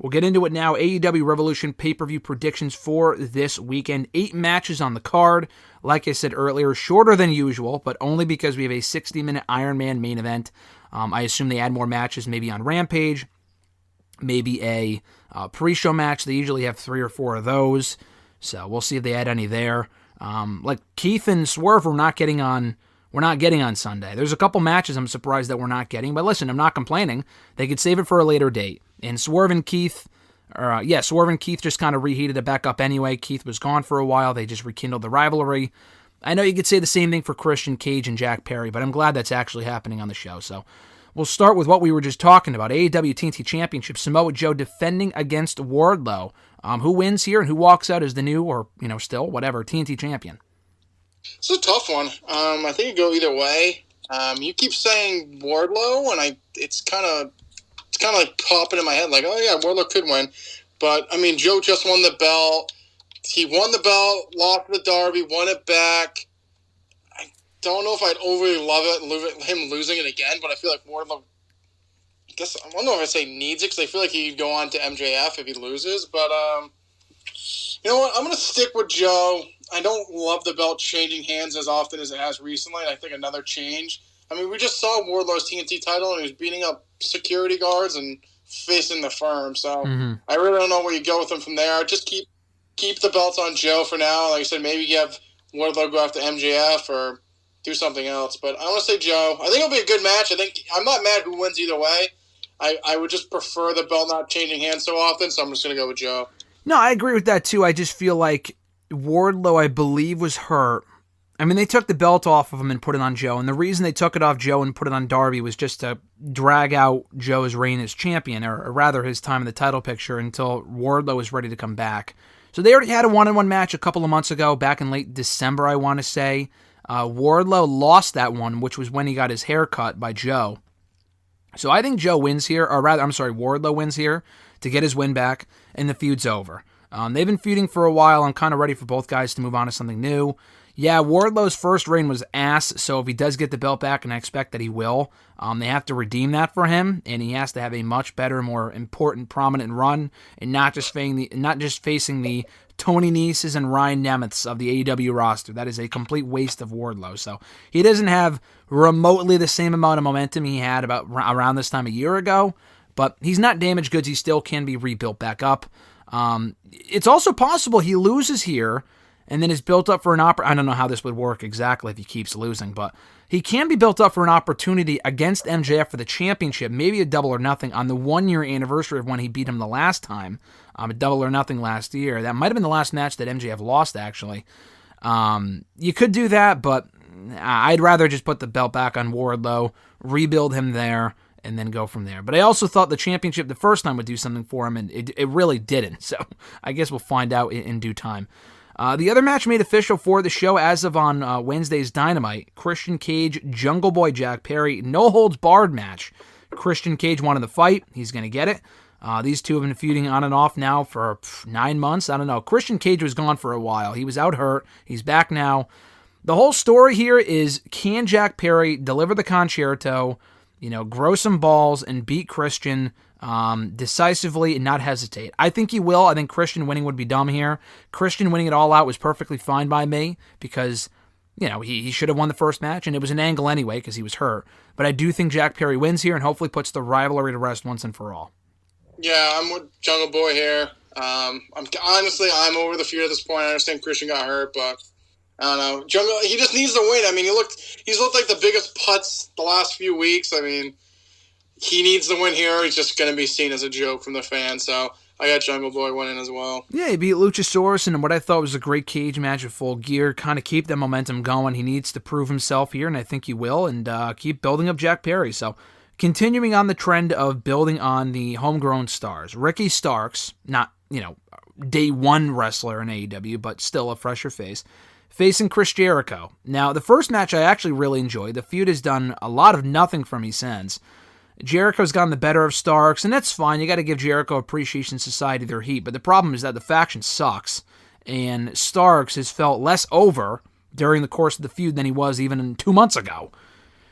We'll get into it now. AEW Revolution pay-per-view predictions for this weekend. 8 matches on the card. Like I said earlier, shorter than usual, but only because we have a 60-minute Iron Man main event. I assume they add more matches maybe on Rampage, maybe a pre-show match. They usually have 3 or 4 of those, so we'll see if they add any there. Like Keith and Swerve, we're not getting on Sunday. There's a couple matches I'm surprised that we're not getting, but listen, I'm not complaining. They could save it for a later date. And Swerve and Keith just kind of reheated it back up anyway. Keith was gone for a while. They just rekindled the rivalry. I know you could say the same thing for Christian Cage and Jack Perry, but I'm glad that's actually happening on the show. So we'll start with what we were just talking about. AEW TNT Championship, Samoa Joe defending against Wardlow. Who wins here and who walks out as the new, or still, whatever, TNT champion? It's a tough one. I think it go either way. You keep saying Wardlow, and it's kind of like popping in my head, like, oh yeah, Wardlow could win. But I mean, Joe just won the belt. He won the belt, lost the Derby, won it back. I don't know if I'd overly love it, him losing it again. But I feel like Wardlow, I don't know if I say needs it, because I feel like he'd go on to MJF if he loses. But you know what? I'm going to stick with Joe. I don't love the belt changing hands as often as it has recently. I think another change. I mean, we just saw Wardlow's TNT title, and he was beating up security guards and facing the firm. So I really don't know where you go with him from there. Just keep the belts on Joe for now. Like I said, maybe you have Wardlow go after MJF or do something else. But I want to say Joe. I think it'll be a good match. I'm not mad who wins either way. I would just prefer the belt not changing hands so often, so I'm just going to go with Joe. No, I agree with that too. I just feel like Wardlow, I believe, was hurt. I mean, they took the belt off of him and put it on Joe, and the reason they took it off Joe and put it on Darby was just to drag out Joe's reign as champion, or rather his time in the title picture, until Wardlow was ready to come back. So they already had a one-on-one match a couple of months ago, back in late December, I want to say. Wardlow lost that one, which was when he got his hair cut by Joe. So I think Joe wins here, or rather, Wardlow wins here to get his win back, and the feud's over. They've been feuding for a while. I'm kind of ready for both guys to move on to something new. Yeah, Wardlow's first reign was ass, so if he does get the belt back, and I expect that he will, they have to redeem that for him, and he has to have a much better, more important, prominent run, and not just facing the Tony Nese's and Ryan Nemeth's of the AEW roster. That is a complete waste of Wardlow. So he doesn't have remotely the same amount of momentum he had about around this time a year ago, but he's not damaged goods. He still can be rebuilt back up. It's also possible he loses here and then is built up for an I don't know how this would work exactly if he keeps losing, but he can be built up for an opportunity against MJF for the championship, maybe a Double or Nothing on the 1-year anniversary of when he beat him the last time, a Double or Nothing last year. That might have been the last match that MJF lost, actually. You could do that, but I'd rather just put the belt back on Wardlow, rebuild him there, and then go from there. But I also thought the championship the first time would do something for him, and it really didn't. So I guess we'll find out in due time. The other match made official for the show as of on Wednesday's Dynamite, Christian Cage, Jungle Boy Jack Perry, no-holds-barred match. Christian Cage wanted the fight. He's going to get it. These two have been feuding on and off now for 9 months. I don't know. Christian Cage was gone for a while. He was out hurt. He's back now. The whole story here is, can Jack Perry deliver the concerto, grow some balls, and beat Christian decisively and not hesitate? I think he will. I think Christian winning would be dumb here. Christian winning it all out was perfectly fine by me because, he should have won the first match, and it was an angle anyway because he was hurt. But I do think Jack Perry wins here and hopefully puts the rivalry to rest once and for all. Yeah, I'm with Jungle Boy here. I'm over the feud at this point. I understand Christian got hurt, but I don't know. Jungle, he just needs to win. I mean, he's looked like the biggest putz the last few weeks. I mean, he needs to win here. He's just going to be seen as a joke from the fans. So I got Jungle Boy winning as well. Yeah, he beat Luchasaurus in what I thought was a great cage match at Full Gear. Kind of keep that momentum going. He needs to prove himself here, and I think he will, and keep building up Jack Perry. So continuing on the trend of building on the homegrown stars. Ricky Starks, not, day one wrestler in AEW, but still a fresher face, facing Chris Jericho. Now, the first match I actually really enjoyed. The feud has done a lot of nothing for me since. Jericho's gotten the better of Starks, and that's fine. You got to give Jericho Appreciation Society their heat, but the problem is that the faction sucks, and Starks has felt less over during the course of the feud than he was even 2 months ago.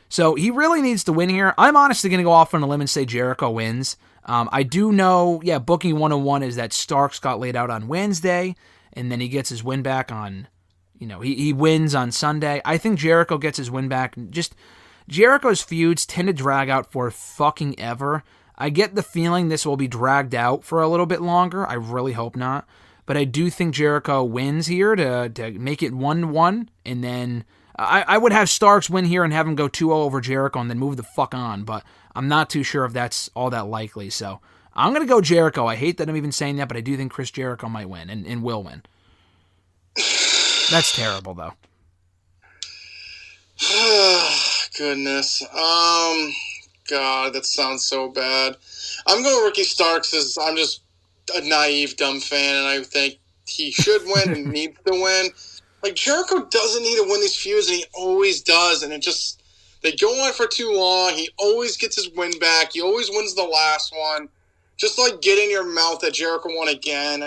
So he really needs to win here. I'm honestly going to go off on a limb and say Jericho wins. I do know, Booking 101 is that Starks got laid out on Wednesday, and then he gets his win back on, he wins on Sunday. I think Jericho gets his win back. Just Jericho's feuds tend to drag out for fucking ever. I get the feeling this will be dragged out for a little bit longer. I really hope not. But I do think Jericho wins here to make it 1-1, and then I would have Starks win here and have him go 2-0 over Jericho and then move the fuck on, but I'm not too sure if that's all that likely. So I'm going to go Jericho. I hate that I'm even saying that, but I do think Chris Jericho might win and will win. That's terrible, though. Goodness. God, that sounds so bad. I'm going Ricky Starks as I'm just a naive, dumb fan, and I think he should win and needs to win. Like, Jericho doesn't need to win these feuds, and he always does, and they go on for too long. He always gets his win back. He always wins the last one. Just, get in your mouth that Jericho won again.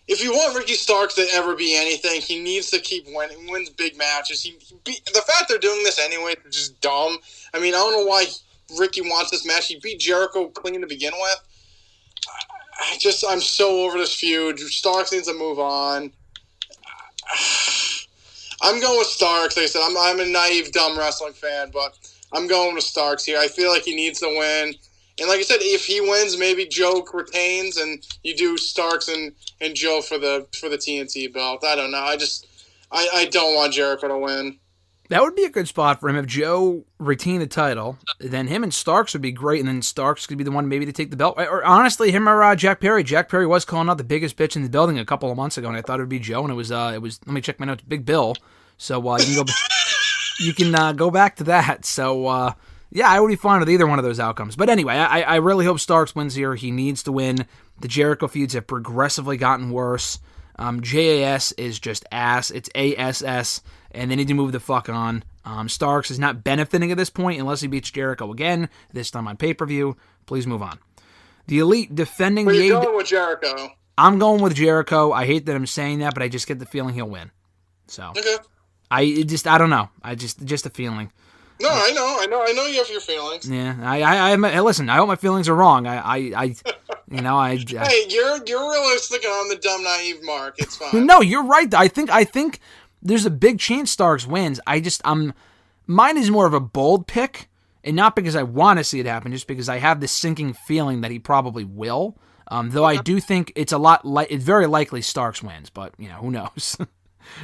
If you want Ricky Starks to ever be anything, he needs to keep winning. He wins big matches. The fact they're doing this anyway is just dumb. I mean, I don't know why Ricky wants this match. He beat Jericho clean to begin with. I'm so over this feud. Starks needs to move on. I'm going with Starks. Like I said, I'm a naive, dumb wrestling fan, but I'm going with Starks here. I feel like he needs to win. And like I said, if he wins, maybe Joe retains, and you do Starks and Joe for the TNT belt. I don't know. I don't want Jericho to win. That would be a good spot for him if Joe retained the title. Then him and Starks would be great, and then Starks could be the one maybe to take the belt. Or honestly, him or Jack Perry. Jack Perry was calling out the biggest bitch in the building a couple of months ago, and I thought it would be Joe, and it was. Let me check my notes. Big Bill. So you can go back to that. So. Yeah, I would be fine with either one of those outcomes. But anyway, I really hope Starks wins here. He needs to win. The Jericho feuds have progressively gotten worse. JAS is just ass. It's ASS, and they need to move the fuck on. Starks is not benefiting at this point unless he beats Jericho again, this time on pay-per-view. Please move on. The Elite defending the... You're going with Jericho. I'm going with Jericho. I hate that I'm saying that, but I just get the feeling he'll win. So, okay. I don't know. Just a feeling. No, I know you have your feelings. Yeah, listen. I hope my feelings are wrong. Hey, you're realistic and I'm the dumb naive mark. It's fine. No, you're right. I think there's a big chance Starks wins. Mine is more of a bold pick, and not because I want to see it happen, just because I have this sinking feeling that he probably will. Though I do think it's very likely Starks wins, but who knows.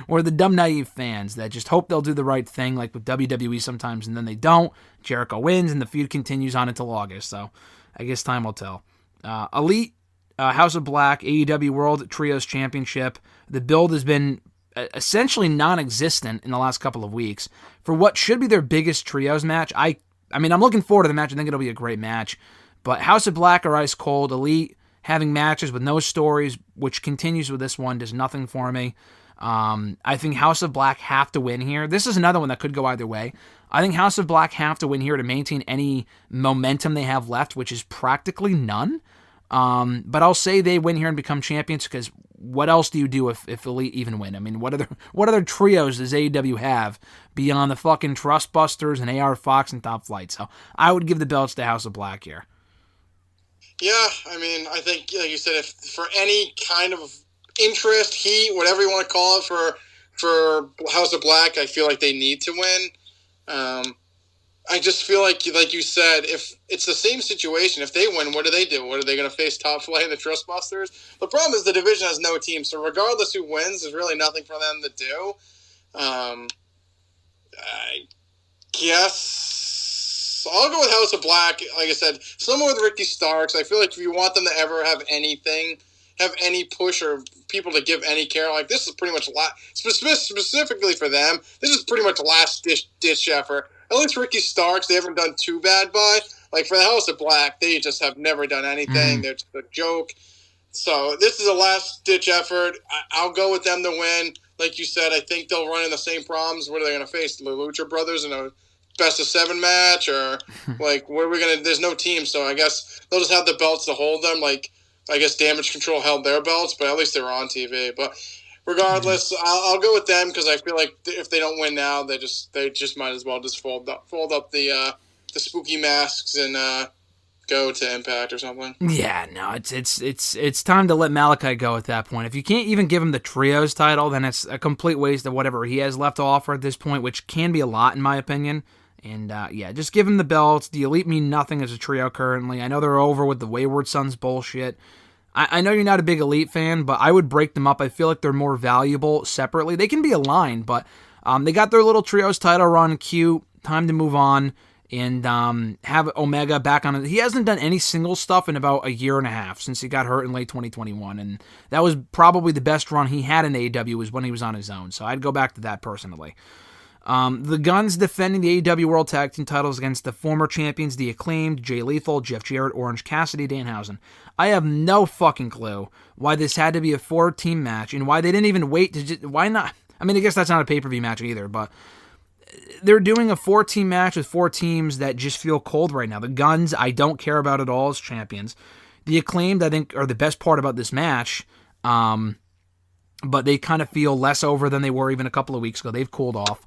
Or the dumb, naive fans that just hope they'll do the right thing, like with WWE sometimes, and then they don't. Jericho wins, and the feud continues on until August, so I guess time will tell. Elite, House of Black, AEW World Trios Championship. The build has been essentially non-existent in the last couple of weeks. For what should be their biggest trios match, I'm looking forward to the match. I think it'll be a great match. But House of Black are ice cold. Elite having matches with no stories, which continues with this one, does nothing for me. I think House of Black have to win here. This is another one that could go either way. I think House of Black have to win here to maintain any momentum they have left, which is practically none. But I'll say they win here and become champions, because what else do you do if Elite even win? I mean, what other trios does AEW have beyond the fucking Trustbusters and AR Fox and Top Flight? So I would give the belts to House of Black here. Yeah, I think, like you said, if for any kind of interest, heat, whatever you want to call it, for House of Black, I feel like they need to win. I just feel like you said, if it's the same situation, if they win, what do they do? What are they going to face? Top Flight and the Trustbusters? The problem is the division has no team, so regardless who wins, there's really nothing for them to do. I guess I'll go with House of Black. Like I said, someone with Ricky Starks. I feel like if you want them to ever have anything, have any push or people to give any care, like this is pretty much specifically for them. This is pretty much last ditch effort. At least Ricky Starks, they haven't done too bad by. Like for the House of Black, they just have never done anything. They're just a joke. So this is a last ditch effort. I'll go with them to win. Like you said, I think they'll run in the same problems. What are they going to face? The Lucha Brothers in a best of 7 match, or like what are we going to? There's no team, so I guess they'll just have the belts to hold them. Like I guess Damage Control held their belts, but at least they were on TV. But regardless, I'll go with them, because I feel like if they don't win now, they just might as well just fold up the spooky masks and go to Impact or something. Yeah, no, it's time to let Malachi go at that point. If you can't even give him the trios title, then it's a complete waste of whatever he has left to offer at this point, which can be a lot in my opinion. And yeah, just give him the belts. The Elite mean nothing as a trio currently. I know they're over with the Wayward Sons bullshit. I know you're not a big Elite fan, but I would break them up. I feel like they're more valuable separately. They can be aligned, but they got their little trios title run. Cute. Time to move on and have Omega back on it. He hasn't done any single stuff in about a year and a half since he got hurt in late 2021, and that was probably the best run he had in AEW was when he was on his own, so I'd go back to that personally. The Guns defending the AEW World Tag Team titles against the former champions, The Acclaimed, Jay Lethal, Jeff Jarrett, Orange Cassidy, Danhausen. I have no fucking clue why this had to be a 4-team match and why they didn't even wait to why not? I mean, I guess that's not a pay-per-view match either, but they're doing a 4-team match with 4 teams that just feel cold right now. The Guns, I don't care about at all as champions. The Acclaimed, I think, are the best part about this match, but they kind of feel less over than they were even a couple of weeks ago. They've cooled off.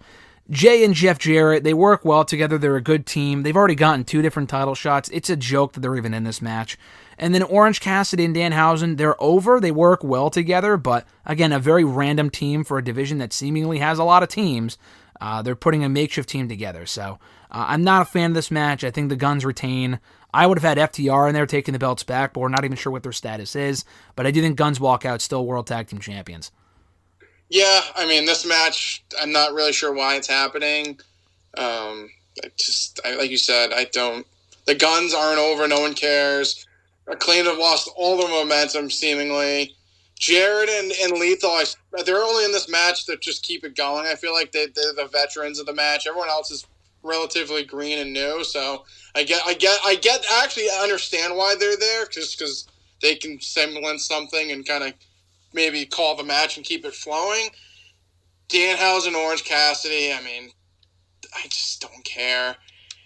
Jay and Jeff Jarrett, they work well together. They're a good team. They've already gotten 2 different title shots. It's a joke that they're even in this match. And then Orange Cassidy and Danhausen, they're over. They work well together, but again, a very random team for a division that seemingly has a lot of teams. They're putting a makeshift team together. So I'm not a fan of this match. I think the Guns retain. I would have had FTR in there taking the belts back, but we're not even sure what their status is. But I do think Guns walk out still World Tag Team Champions. Yeah, I mean, this match, I'm not really sure why it's happening. Like you said, the Guns aren't over, no one cares. Acclaimed have lost all their momentum, seemingly. Jarrett and Lethal, they're only in this match to just keep it going. I feel like they're the veterans of the match. Everyone else is relatively green and new, so I actually understand why they're there, just because they can semblance something and kind of maybe call the match and keep it flowing. Danhausen, Orange Cassidy, I mean, I just don't care.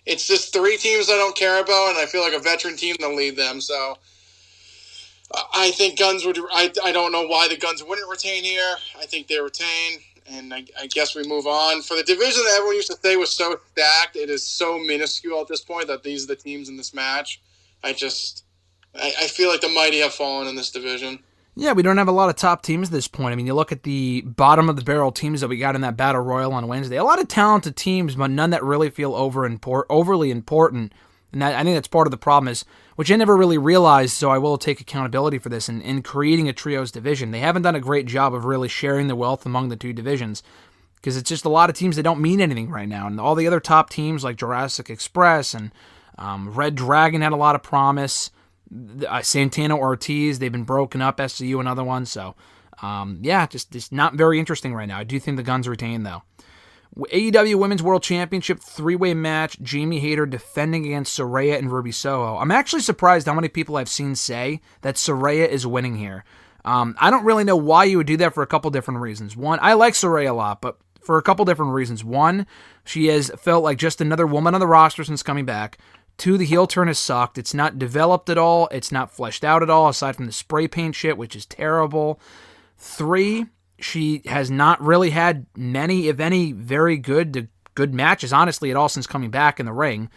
It's just 3 teams I don't care about, and I feel like a veteran team to lead them, so I think Guns would. I don't know why the Guns wouldn't retain here. I think they retain, and I guess we move on. For the division that everyone used to say was so stacked, it is so minuscule at this point that these are the teams in this match. I feel like the mighty have fallen in this division. Yeah, we don't have a lot of top teams at this point. I mean, you look at the bottom of the barrel teams that we got in that Battle Royal on Wednesday. A lot of talented teams, but none that really feel overly important. And I think that's part of the problem is, which I never really realized, so I will take accountability for this, in creating a trios division. They haven't done a great job of really sharing the wealth among the 2 divisions, because it's just a lot of teams that don't mean anything right now. And all the other top teams like Jurassic Express and Red Dragon had a lot of promise. Santana Ortiz, they've been broken up. SCU, another one. So, yeah, just not very interesting right now. I do think the Guns retain, though. AEW Women's World Championship 3-way match. Jamie Hayter defending against Saraya and Ruby Soho. I'm actually surprised how many people I've seen say that Saraya is winning here. I don't really know why you would do that for a couple different reasons. One, I like Saraya a lot, but for a couple different reasons. One, she has felt like just another woman on the roster since coming back. 2, the heel turn has sucked. It's not developed at all. It's not fleshed out at all, aside from the spray paint shit, which is terrible. 3, she has not really had many, if any, very good matches, honestly, at all since coming back in the ring.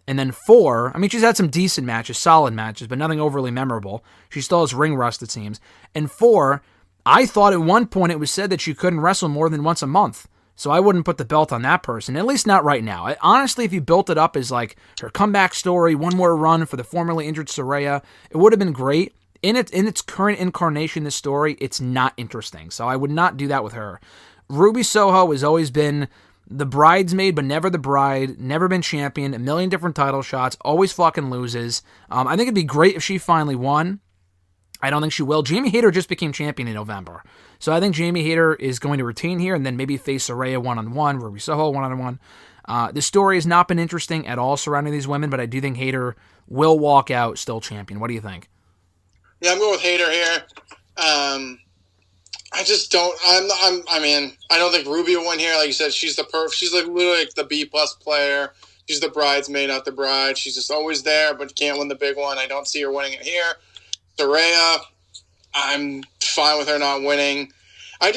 And then 4, I mean, she's had some decent matches, solid matches, but nothing overly memorable. She still has ring rust, it seems. And 4, I thought at one point it was said that she couldn't wrestle more than once a month. So I wouldn't put the belt on that person, at least not right now. Honestly, if you built it up as like her comeback story, one more run for the formerly injured Saraya, it would have been great. In its current incarnation, this story, it's not interesting. So I would not do that with her. Ruby Soho has always been the bridesmaid, but never the bride, never been champion, a million different title shots, always fucking loses. I think it'd be great if she finally won. I don't think she will. Jamie Hayter just became champion in November. So I think Jamie Hayter is going to retain here and then maybe face Saraya one-on-one, Ruby Soho one-on-one. The story has not been interesting at all surrounding these women, but I do think Hayter will walk out still champion. What do you think? Yeah, I'm going with Hayter here. I just don't. I don't think Ruby will win here. Like you said, she's she's like literally like the B+ player. She's the bridesmaid, not the bride. She's just always there, but can't win the big one. I don't see her winning it here. Saraya, I'm fine with her not winning. I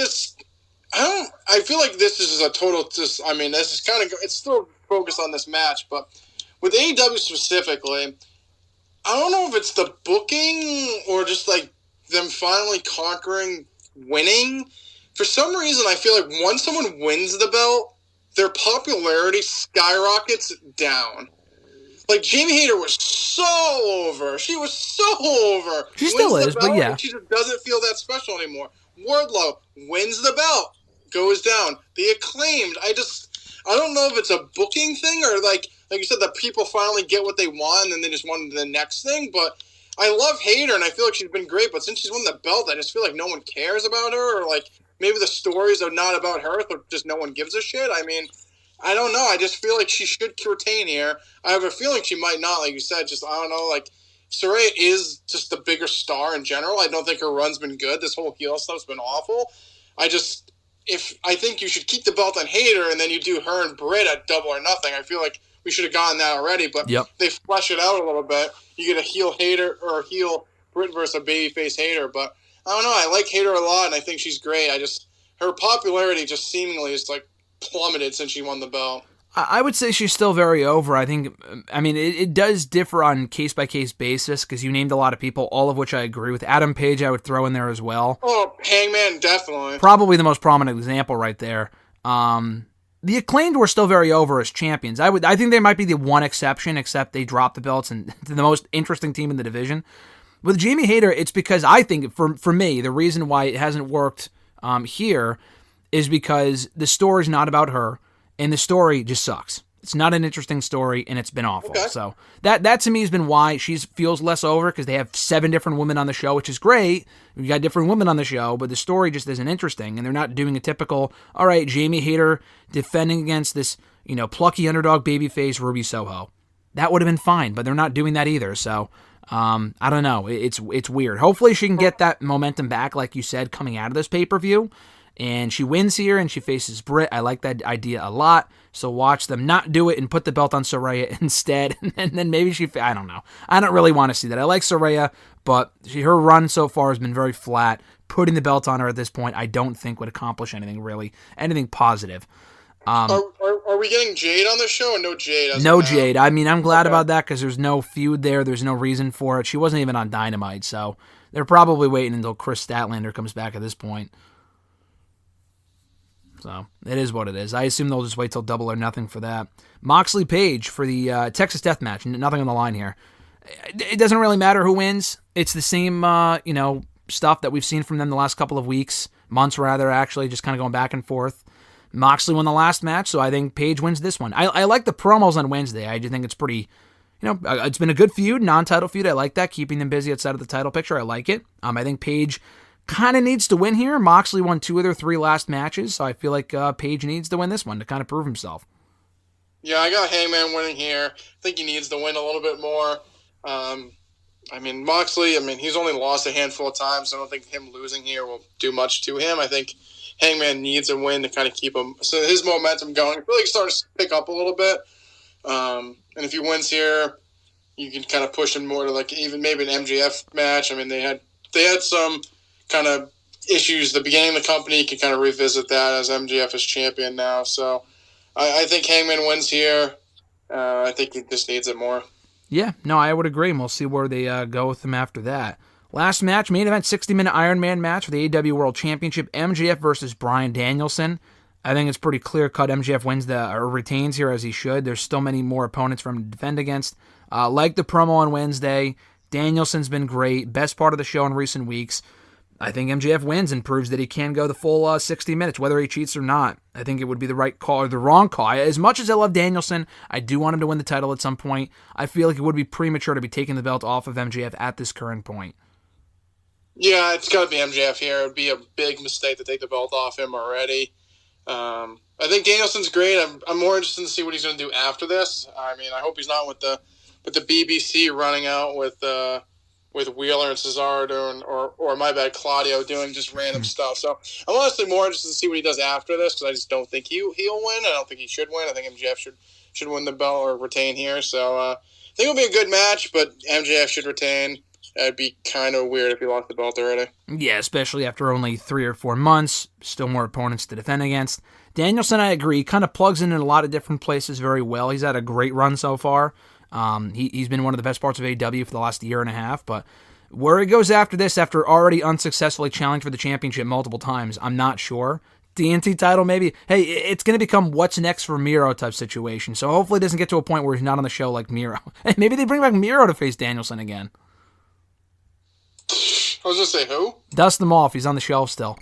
feel like this is a total. This is kind of. It's still focused on this match, but with AEW specifically, I don't know if it's the booking or just like them finally conquering winning. For some reason, I feel like once someone wins the belt, their popularity skyrockets down. Like, Jamie Hayter was so over. She was so over. She still Wins is, the but belt, yeah. and she just doesn't feel that special anymore. Wardlow wins the belt, goes down. The Acclaimed, I don't know if it's a booking thing or like you said, the people finally get what they want and then they just want the next thing. But I love Hayter and I feel like she's been great. But since she's won the belt, I just feel like no one cares about her, or like maybe the stories are not about her, but just no one gives a shit. I mean, I don't know. I just feel like she should retain here. I have a feeling she might not, like you said. Just, I don't know, like, Saraya is just the bigger star in general. I don't think her run's been good. This whole heel stuff's been awful. I think you should keep the belt on Hayter, and then you do her and Britt at Double or Nothing. I feel like we should have gotten that already, but they flesh it out a little bit. You get a heel Hayter or a heel Britt versus a babyface Hayter, but I don't know. I like Hayter a lot, and I think she's great. Her popularity just seemingly is like plummeted since she won the belt. I would say she's still very over. I mean, it does differ on case-by-case basis because you named a lot of people, all of which I agree with. Adam Page I would throw in there as well. Oh, Hangman, definitely. Probably the most prominent example right there. The Acclaimed were still very over as champions. I think they might be the one exception, except they dropped the belts and the most interesting team in the division. With Jamie Hayter, it's because I think, for me, the reason why it hasn't worked here is because the story's not about her. And the story just sucks. It's not an interesting story, and it's been awful. Okay. So that to me has been why she feels less over, because they have 7 different women on the show, which is great. We got different women on the show, but the story just isn't interesting, and they're not doing a typical, all right, Jamie Hayter defending against this, plucky underdog babyface Ruby Soho. That would have been fine, but they're not doing that either. So I don't know. It's weird. Hopefully she can get that momentum back, like you said, coming out of this pay-per-view. And she wins here, and she faces Britt. I like that idea a lot. So watch them not do it and put the belt on Saraya instead. And then maybe I don't know. I don't really want to see that. I like Saraya, but her run so far has been very flat. Putting the belt on her at this point, I don't think would accomplish anything positive. Are we getting Jade on the show or no Jade? No Jade. I mean, I'm glad about that because there's no feud there. There's no reason for it. She wasn't even on Dynamite, so they're probably waiting until Chris Statlander comes back at this point. So, it is what it is. I assume they'll just wait till Double or Nothing for that. Moxley Page for the Texas Death Match. Nothing on the line here. It doesn't really matter who wins. It's the same, stuff that we've seen from them the last couple of months rather, actually, just kind of going back and forth. Moxley won the last match, so I think Page wins this one. I like the promos on Wednesday. I just think it's pretty, it's been a good feud, non-title feud. I like that, keeping them busy outside of the title picture. I like it. I think Page kind of needs to win here. Moxley won 2 of their 3 last matches, so I feel like Page needs to win this one to kind of prove himself. Yeah, I got Hangman winning here. I think he needs to win a little bit more. Moxley, he's only lost a handful of times, so I don't think him losing here will do much to him. I think Hangman needs a win to kind of keep him, so his momentum going. I feel like he's starting to pick up a little bit. And if he wins here, you can kind of push him more to like even maybe an MJF match. They had some kind of issues at the beginning of the company. You can kind of revisit that as MJF is champion now. So I think Hangman wins here. I think he just needs it more. Yeah, no, I would agree, and we'll see where they go with him after that. Last match, main event, 60-minute Iron Man match for the AEW World Championship, MJF versus Bryan Danielson. I think it's pretty clear-cut. MJF retains here as he should. There's still many more opponents for him to defend against. Like the promo on Wednesday, Danielson's been great. Best part of the show in recent weeks. I think MJF wins and proves that he can go the full 60 minutes, whether he cheats or not. I think it would be the right call or the wrong call. As much as I love Danielson, I do want him to win the title at some point. I feel like it would be premature to be taking the belt off of MJF at this current point. Yeah, it's got to be MJF here. It would be a big mistake to take the belt off him already. I think Danielson's great. I'm more interested to see what he's going to do after this. I hope he's not with the BBC running out with Wheeler and Cesaro or my bad, Claudio doing just random stuff. So I'm honestly more interested to see what he does after this because I just don't think he'll win. I don't think he should win. I think MJF should win the belt or retain here. So I think it'll be a good match, but MJF should retain. It'd be kind of weird if he lost the belt already. Yeah, especially after only 3 or 4 months. Still more opponents to defend against. Danielson, I agree, kind of plugs in a lot of different places very well. He's had a great run so far. He's been one of the best parts of AEW for the last year and a half, but where he goes after this, after already unsuccessfully challenged for the championship multiple times, I'm not sure. TNT title, maybe. Hey, it's going to become what's next for Miro type situation. So hopefully it doesn't get to a point where he's not on the show like Miro. Hey, maybe they bring back Miro to face Danielson again. I was going to say who? Dust him off. He's on the shelf still.